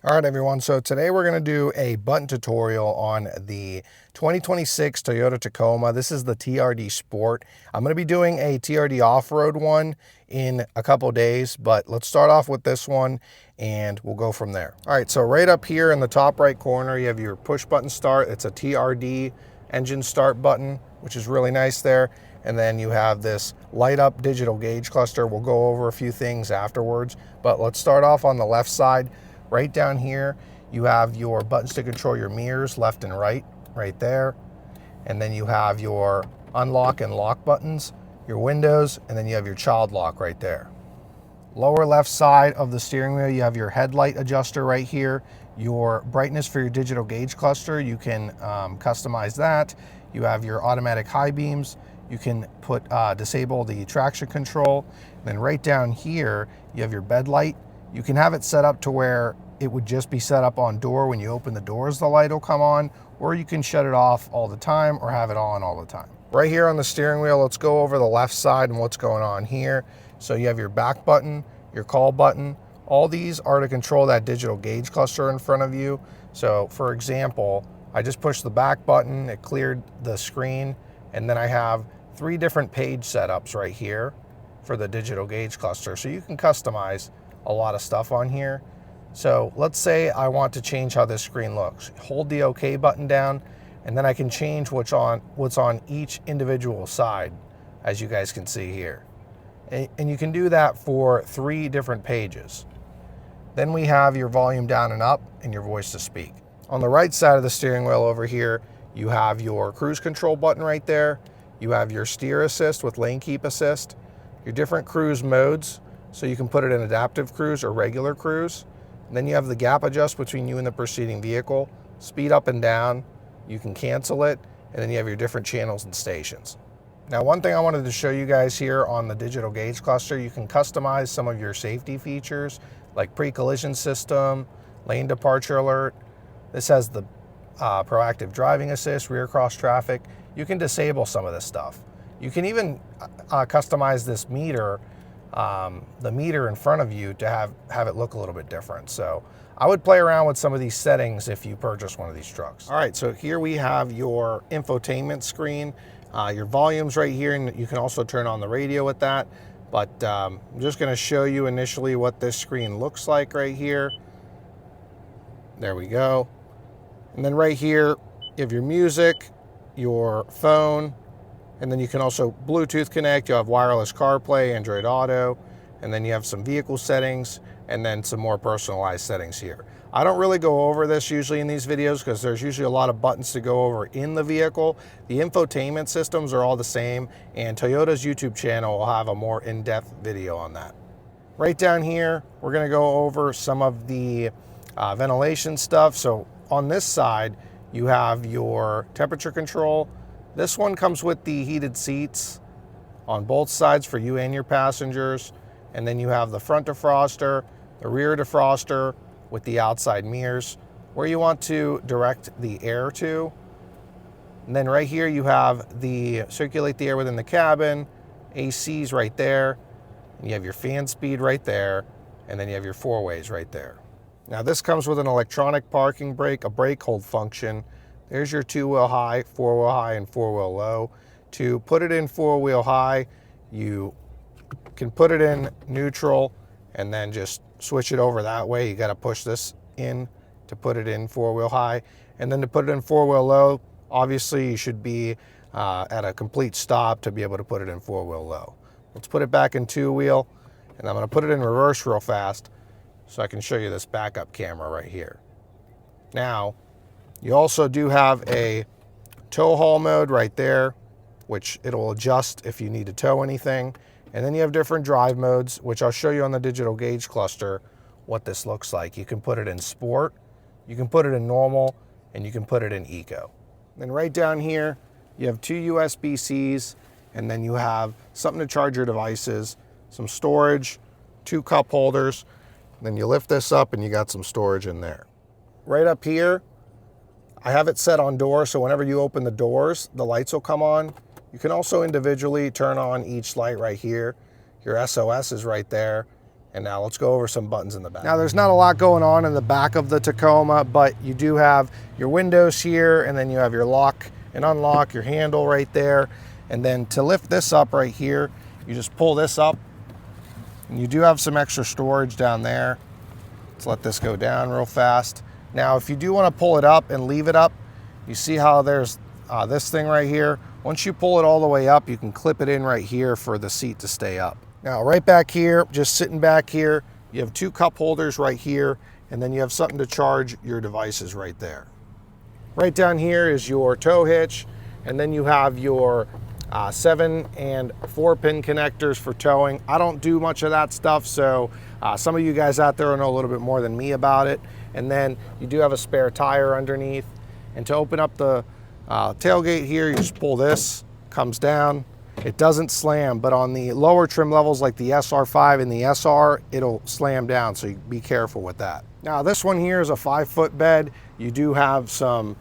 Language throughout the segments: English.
All right, everyone. So today we're going to do a button tutorial on the 2026 Toyota Tacoma. This is the TRD Sport. I'm going to be doing a TRD off-road one in a couple days, but let's start off with this one and we'll go from there. All right, so right up here in the top right corner, you have your push button start. It's a TRD engine start button, which is really nice there. And then you have this light up digital gauge cluster. We'll go over a few things afterwards, but let's start off on the left side. Right down here, you have your buttons to control your mirrors, left and right there. And then you have your unlock and lock buttons, your windows, and then you have your child lock right there. Lower left side of the steering wheel, you have your headlight adjuster right here, your brightness for your digital gauge cluster. You can customize that. You have your automatic high beams. You can disable the traction control. And then right down here, you have your bed light. You can have it set up to where it would just be set up on door. When you open the doors, the light will come on, or you can shut it off all the time or have it on all the time. Right here on the steering wheel, let's go over the left side and what's going on here. So you have your back button, your call button. All these are to control that digital gauge cluster in front of you. So for example, I just pushed the back button, it cleared the screen, and then I have 3 different page setups right here for the digital gauge cluster. So you can customize a lot of stuff on here. So let's say I want to change how this screen looks. Hold the OK button down, and then I can change what's on each individual side, as you guys can see here. And you can do that for 3 different pages. Then we have your volume down and up and your voice to speak. On the right side of the steering wheel over here, you have your cruise control button right there. You have your steer assist with lane keep assist, your different cruise modes. So you can put it in adaptive cruise or regular cruise. And then you have the gap adjust between you and the preceding vehicle, speed up and down, you can cancel it, and then you have your different channels and stations. Now, one thing I wanted to show you guys here on the digital gauge cluster, you can customize some of your safety features like pre-collision system, lane departure alert. This has the proactive driving assist, rear cross traffic. You can disable some of this stuff. You can even customize this meter, the meter in front of you, to have it look a little bit different. So I would play around with some of these settings if you purchase one of these trucks. All right, so here we have your infotainment screen, your volumes right here, and you can also turn on the radio with that. But I'm just gonna show you initially what this screen looks like right here. There we go. And then right here, you have your music, your phone, and then you can also Bluetooth connect. You'll have wireless CarPlay, Android Auto, and then you have some vehicle settings and then some more personalized settings here. I don't really go over this usually in these videos because there's usually a lot of buttons to go over in the vehicle. The infotainment systems are all the same, and Toyota's YouTube channel will have a more in-depth video on that. Right down here, we're gonna go over some of the ventilation stuff. So on this side, you have your temperature control. This one comes with the heated seats on both sides for you and your passengers. And then you have the front defroster, the rear defroster with the outside mirrors, where you want to direct the air to. And then right here you have the circulate the air within the cabin, ACs right there. And you have your fan speed right there. And then you have your 4-ways right there. Now this comes with an electronic parking brake, a brake hold function. There's your 2-wheel high, 4-wheel high, and 4-wheel low. To put it in 4-wheel high, you can put it in neutral and then just switch it over that way. You got to push this in to put it in 4-wheel high. And then to put it in 4-wheel low, obviously you should be at a complete stop to be able to put it in 4-wheel low. Let's put it back in 2-wheel, and I'm going to put it in reverse real fast so I can show you this backup camera right here. Now, you also do have a tow haul mode right there, which it'll adjust if you need to tow anything. And then you have different drive modes, which I'll show you on the digital gauge cluster what this looks like. You can put it in sport, you can put it in normal, and you can put it in eco. Then right down here, you have 2 USB-Cs, and then you have something to charge your devices, some storage, 2 cup holders. Then you lift this up and you got some storage in there. Right up here, I have it set on door, so whenever you open the doors, the lights will come on. You can also individually turn on each light right here. Your SOS is right there, And now let's go over some buttons in the back. Now there's not a lot going on in the back of the Tacoma, but you do have your windows here, and then you have your lock and unlock, your handle right there. And then to lift this up right here, you just pull this up, and you do have some extra storage down there. Let's let this go down real fast. Now, if you do want to pull it up and leave it up, you see how there's this thing right here. Once you pull it all the way up, you can clip it in right here for the seat to stay up. Now, right back here, just sitting back here, you have two cup holders right here, and then you have something to charge your devices right there. Right down here is your tow hitch, and then you have your 7 and 4 pin connectors for towing. I don't do much of that stuff, so some of you guys out there know a little bit more than me about it. And then you do have a spare tire underneath. And to open up the tailgate here, you just pull this, comes down. It doesn't slam, but on the lower trim levels like the SR5 and the SR, it'll slam down, so you be careful with that. Now this one here is a 5-foot bed. You do have some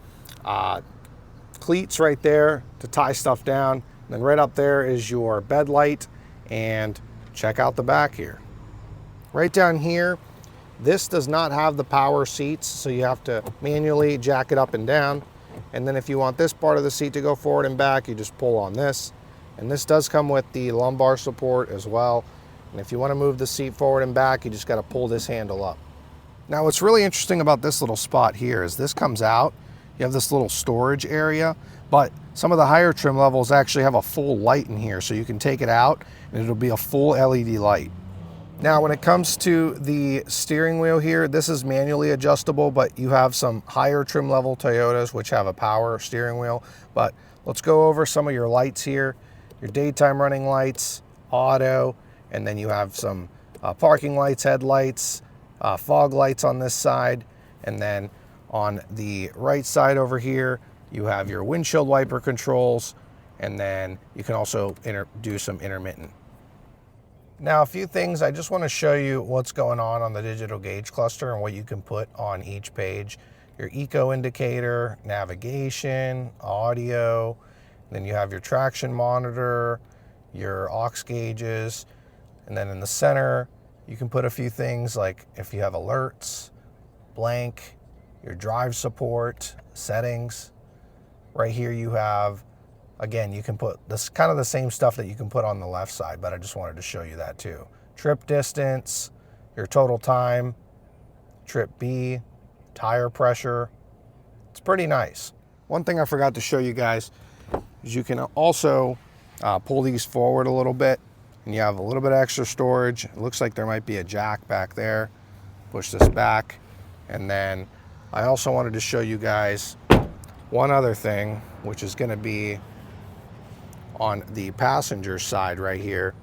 cleats right there to tie stuff down. And then right up there is your bed light, and check out the back here. Right down here, this does not have the power seats, so you have to manually jack it up and down. And then if you want this part of the seat to go forward and back, you just pull on this. And this does come with the lumbar support as well. And if you want to move the seat forward and back, you just got to pull this handle up. Now what's really interesting about this little spot here is this comes out. You have this little storage area, but some of the higher trim levels actually have a full light in here, so you can take it out and it'll be a full LED light. Now when it comes to the steering wheel here, this is manually adjustable, but you have some higher trim level Toyotas which have a power steering wheel. But let's go over some of your lights here. Your daytime running lights, auto, and then you have some parking lights, headlights, fog lights on this side. And then on the right side over here, you have your windshield wiper controls, and then you can also do some intermittent. Now a few things, I just want to show you what's going on the digital gauge cluster and what you can put on each page. Your eco indicator, navigation, audio, then you have your traction monitor, your aux gauges, and then in the center you can put a few things like if you have alerts, blank, your drive support, settings. Right here you have, again, you can put this kind of the same stuff that you can put on the left side, but I just wanted to show you that too. Trip distance, your total time, trip B, tire pressure. It's pretty nice. One thing I forgot to show you guys is you can also pull these forward a little bit, and you have a little bit of extra storage. It looks like there might be a jack back there. Push this back, and then I also wanted to show you guys one other thing, which is going to be on the passenger side right here.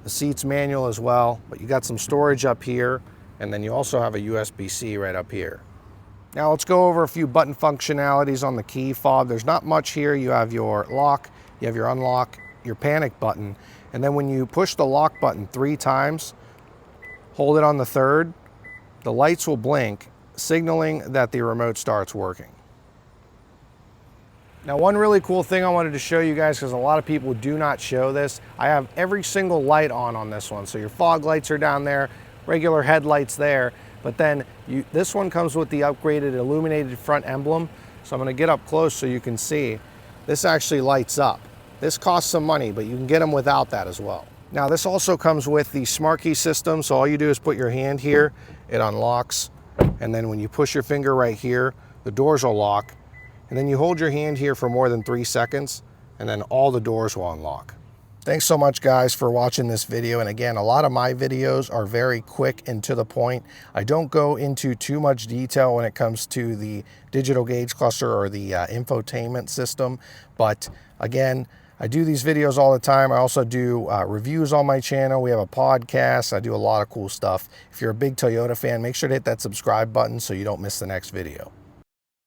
The seat's manual as well, but you got some storage up here, and then you also have a USB-C right up here. Now let's go over a few button functionalities on the key fob. There's not much here. You have your lock, you have your unlock, your panic button, and then when you push the lock button 3 times, hold it on the 3rd, the lights will blink, signaling that the remote starts working. Now one really cool thing I wanted to show you guys, because a lot of people do not show this, I have every single light on this one. So your fog lights are down there, regular headlights there, but then this one comes with the upgraded illuminated front emblem. So I'm going to get up close so you can see. This actually lights up. This costs some money, but you can get them without that as well. Now this also comes with the smart key system. So all you do is put your hand here, it unlocks. And then when you push your finger right here, the doors will lock. And then you hold your hand here for more than 3 seconds, and then all the doors will unlock. Thanks so much guys for watching this video. And again, a lot of my videos are very quick and to the point. I don't go into too much detail when it comes to the digital gauge cluster or the infotainment system. But again, I do these videos all the time. I also do reviews on my channel. We have a podcast. I do a lot of cool stuff. If you're a big Toyota fan, make sure to hit that subscribe button so you don't miss the next video.